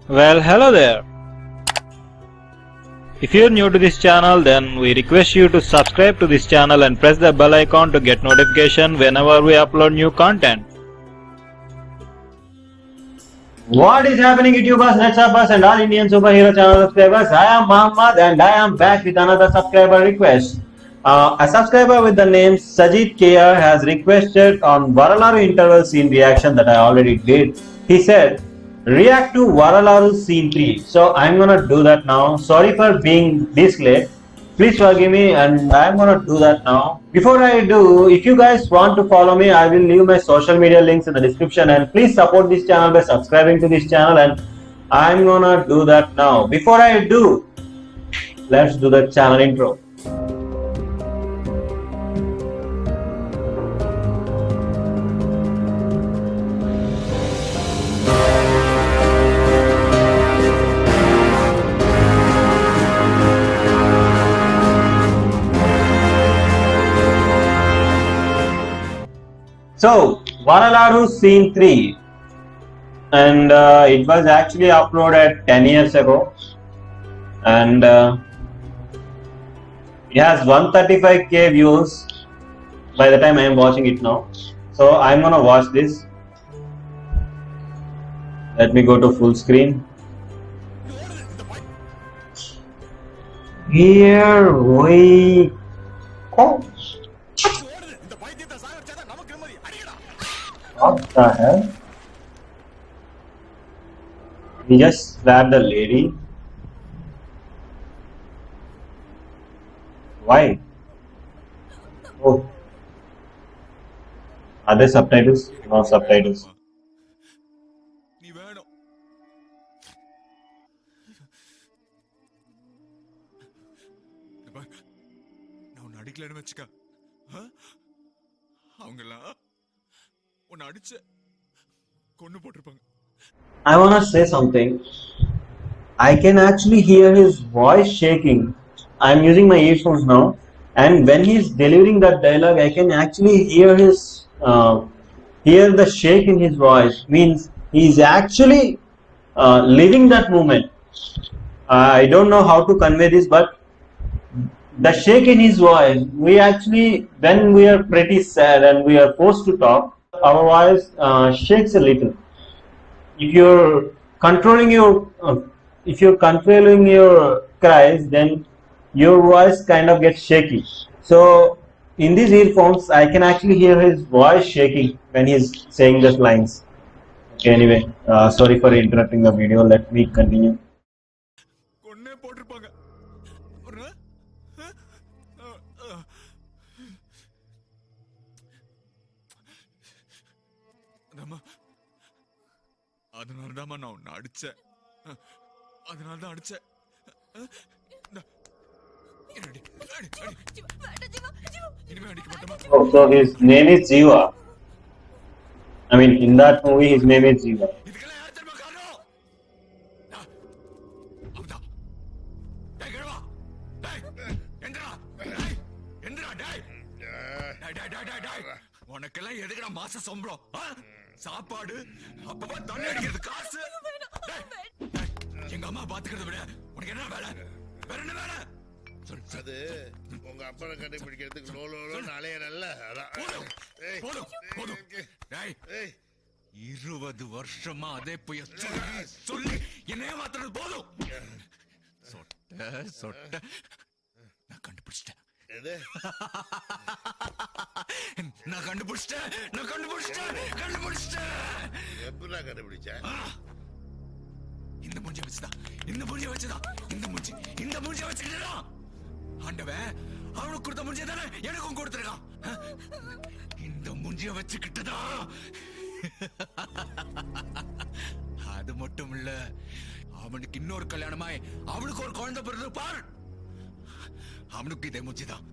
Well, hello there. If you're new to this channel, then we request you to subscribe to this channel and press the bell icon to get notification whenever we upload new content. What is happening, YouTubers, Netsubers, and all Indian superhero channel subscribers? I am Muhammad and I am back with another subscriber request. A subscriber with the name Sajid Kr has requested on Varalaru interval scene reaction that I already did. He said, react to Varalaru scene 3. So I'm gonna do that now. Sorry for being this late. Please forgive me and I'm gonna do that now. Before I do, if you guys want to follow me, I will leave my social media links in the description and please support this channel by subscribing to this channel and I'm gonna do that now. Before I do, let's do the channel intro. So, Varalaru scene 3 and it was actually uploaded 10 years ago and it has 135k views by the time I am watching it now. So, I am gonna watch this. Let me go to full screen. Here we go. What the hell? He just slapped the lady. Why? Oh. Are there subtitles? No subtitles. I wanna say something. I can actually hear his voice shaking. I'm using my earphones now, and when he's delivering that dialogue, I can actually hear hear the shake in his voice. Means he's actually living that moment. I don't know how to convey this, but the shake in his voice. We actually, when we are pretty sad and we are forced to talk, our voice shakes a little. If you're controlling your cries, then your voice kind of gets shaky. So in these earphones, I can actually hear his voice shaking when he's saying those lines. Okay, anyway, sorry for interrupting the video. Let me continue. Oh, so his name is Jiva. I mean, in that movie, his name is Jiva. உனக்கெல்லாம் எதுக்குடா மாச சம்பளம்? சாப்பாடு அப்பப்ப தண்ணி அடிக்கிறது காசு. எங்க அம்மா பாத்துக்கிறத விட உனக்கு என்ன வேலை? வேற என்ன வேலை? அது உங்க அப்பனை கண்டுபிடிக்கிறதுக்கு லோலோன்னு அலையறல்ல. அதான் போதும் போதும். 20 வருஷமா அதே போய் சொல்லி என்ன ஏமாத்துறது போதும். சொட்ட நான் கண்டுபிடிச்சிட்டேன். நான் கண்டுபிடிச்சிட்டேன். எப்படா கண்டுபிடிச்ச? இந்த மூஞ்சி வச்சுதான். இந்த மூஞ்சி வச்சுக்கிட்டா ஆண்டவன் அவனுக்கு கொடுத்த மூஞ்சியை தானே எனக்கும் கொடுத்துருக்கான். இந்த மூஞ்சிய வச்சுக்கிட்டதா. அது மட்டும் இல்ல, அவனுக்கு இன்னொரு கல்யாணமாய் அவனுக்கு ஒரு குழந்தை பிறகு பார். அவனுக்கு இதே மூஞ்சிதான்.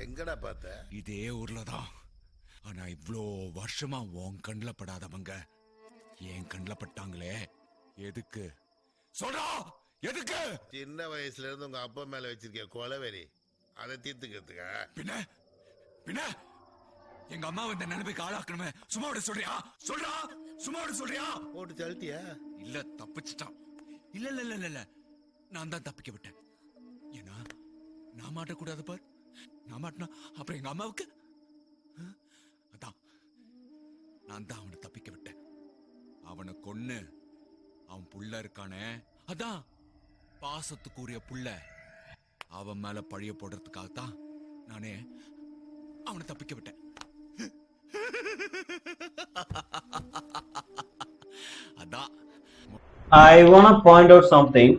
எங்கடா பார்த்த? இதே ஊர்லதான். ஆனா இவ்ளோ வருஷமா உன் கண்ணுல படாதவங்க என் கண்ணுல பட்டாங்களே. எதுக்கு சொல்றா? எதுக்கு? சின்ன வயசுல இருந்து உங்க அப்பா மேல வச்சிருக்க கொலவெறி அதை தீர்த்துக்கிறதுக்கா? பின்ன எங்க அம்மாவை இந்த நிலைமைக்கு ஆளாக்கணுமே சும்மா விட சொல்றியா? சொல்றா, சும்மா விட சொல்றியா? போட்டு தள்ளிட்டியா? இல்ல தப்பிச்சிட்டான். இல்ல இல்ல இல்ல இல்ல நான் தான் தப்பிக்க விட்டேன். ஏன்னா நான் மாட்டக்கூடாது பார். நான் மாட்டினா அப்புறம் எங்க அம்மாவுக்கு அதான் நான் தான் அவனை தப்பிக்க விட்டேன். அவனை கொன்னு அவன் புள்ள இருக்கானே, அதான் பாசத்துக்குரிய புள்ள, அவன் மேல பழிய போடுறதுக்காகத்தான் நானே அவனை தப்பிக்க விட்டேன். அதான் I want to point out something.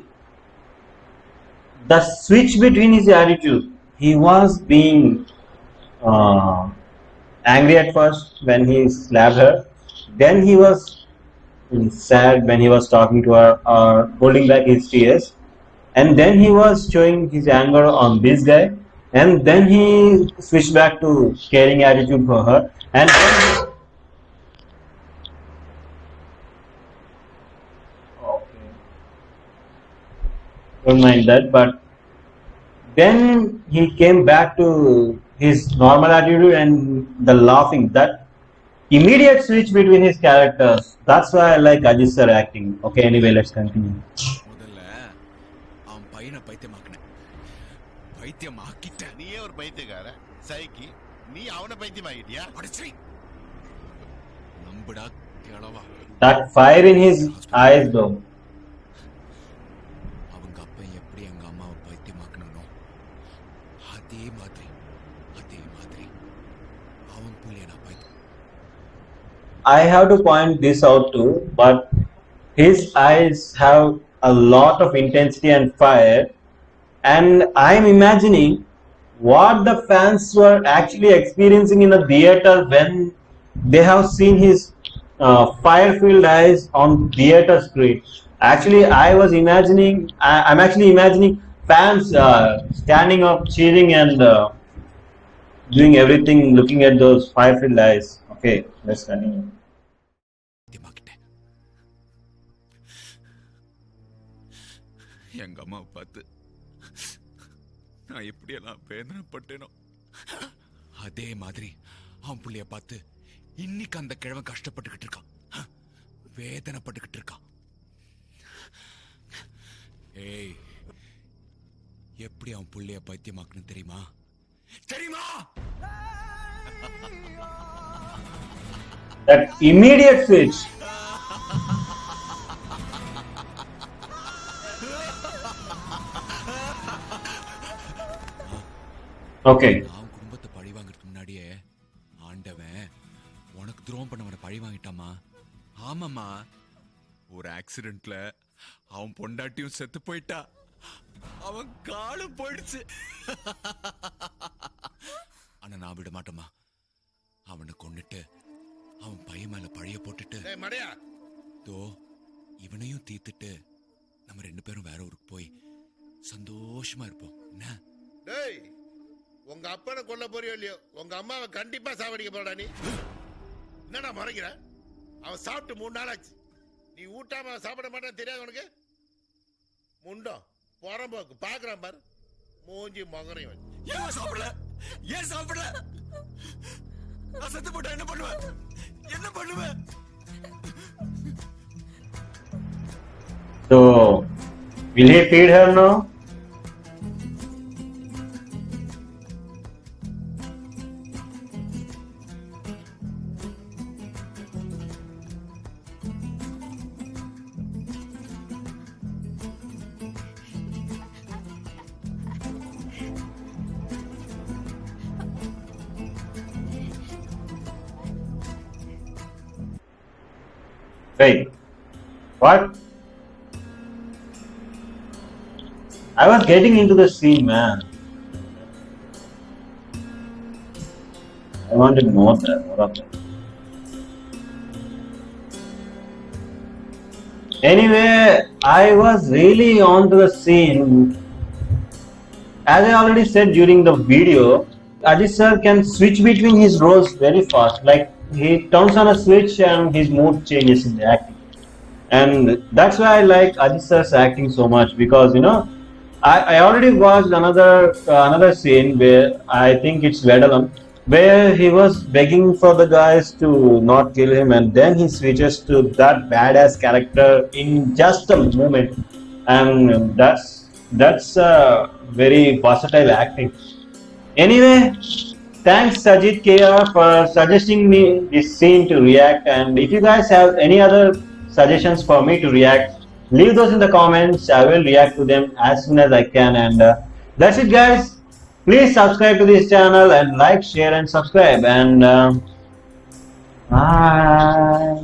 The switch between his attitude. He was being angry at first when he slapped her. Then he was sad when he was talking to her or holding back his tears. And then he was showing his anger on this guy. And then he switched back to caring attitude for her. And then okay, don't mind that. But then he came back to his normal attitude and the laughing. That immediate switch between his characters. That's why I like Ajit sir acting. Okay, anyway, let's continue. முதல்ல அவன் பையனை பைத்தியமாக்கினேன். பைத்தியமாக்கிட்டேன். நீயே ஒரு பைத்தியக்கார சைக்கி, நீ அவனை பைத்தியமாக்கிட்டியா? அடிச்சி நம்புடா கிழவா. That fire in his eyes, though. அவங்க அப்பன் எப்படி எங்க அம்மாவை பைத்தியமாக்கணும், அதே மாதிரி அவன் புள்ளிய நான் பைத்தியம். I have to point this out too, but his eyes have a lot of intensity and fire, and I'm imagining what the fans were actually experiencing in the theater when they have seen his fire-filled eyes on theater screen. Actually, I'm actually imagining fans standing up, cheering, and doing everything, looking at those fire-filled eyes. Okay, let's continue. பைத்தியமாக்கிட்டேன். எங்க அம்மாவை பார்த்து நான் எப்படியெல்லாம் வேதனைப்பட்டேனோ அதே மாதிரி அவன் புள்ளைய பார்த்து இன்னைக்கு அந்த கிழவன் கஷ்டப்பட்டுக்கிட்டு இருக்கான், வேதனைப்பட்டுக்கிட்டு இருக்கான். ஏய், எப்படி அவன் புள்ளைய பைத்தியமாக்கணும் தெரியுமா? தெரியுமா? That immediate switch. Okay. நான் குடும்பத்தை பழி வாங்குறதுக்கு முன்னாடியே ஆண்டவன் உனக்கு துரோகம் பண்ணவனை பழி வாங்கிட்டாமா. ஆமாமா, ஒரு ஆக்சிடென்ட்ல அவன் பொண்டாட்டியும் செத்து போயிட்டா, அவன் காலும் போயிடுச்சு. ஆனா நான் விட மாட்டோமா. அவனை கொன்னுட்டு அவன் பையன் மேல பழைய போட்டுட்டு டேய் மடையா, தோ இவனையும் தீத்துட்டு நம்ம 2 பேரும் வேற ஊருக்கு போய் சந்தோஷமா இருப்போம். என்ன? டேய், உங்க அப்பனை கொல்ல போறியோ இல்லையோ, உங்க அம்மாவை கண்டிப்பா சாவடிக்க போறடா நீ. என்னடா மறைக்கிற? அவன் சாப்பிட்டு 3 நாள் ஆச்சு. நீ ஊட்டாம அவன் சாப்பிட மாட்டான்னு தெரியாது உனக்கு? முண்டம் புறம்போக்கு பாக்குறான் பாரு, மூஞ்சி மகரையும் வச்சு. ஏன் சாப்பிடல? ஏன் சாப்பிடல? நான் செத்து போட்டா என்ன பண்ணுவேன்? என்ன பண்ணுவேன்? So, will he feed her now? Wait, what? I was getting into the scene, man. I wanted more there, more of that. Anyway, I was really onto the scene. As I already said during the video, Ajit sir can switch between his roles very fast. Like he turns on a switch and his mood changes in the acting. And that's why I like Ajit sir's acting so much, because I already watched another scene where I think it's Vedalam, where he was begging for the guys to not kill him, and then he switches to that badass character in just a moment, and that's very versatile acting. Anyway, thanks Sajid KR for suggesting me this scene to react, and if you guys have any other suggestions for me to react, leave those in the comments. I will react to them as soon as I can, and that's it guys. Please subscribe to this channel and like, share and subscribe, and bye.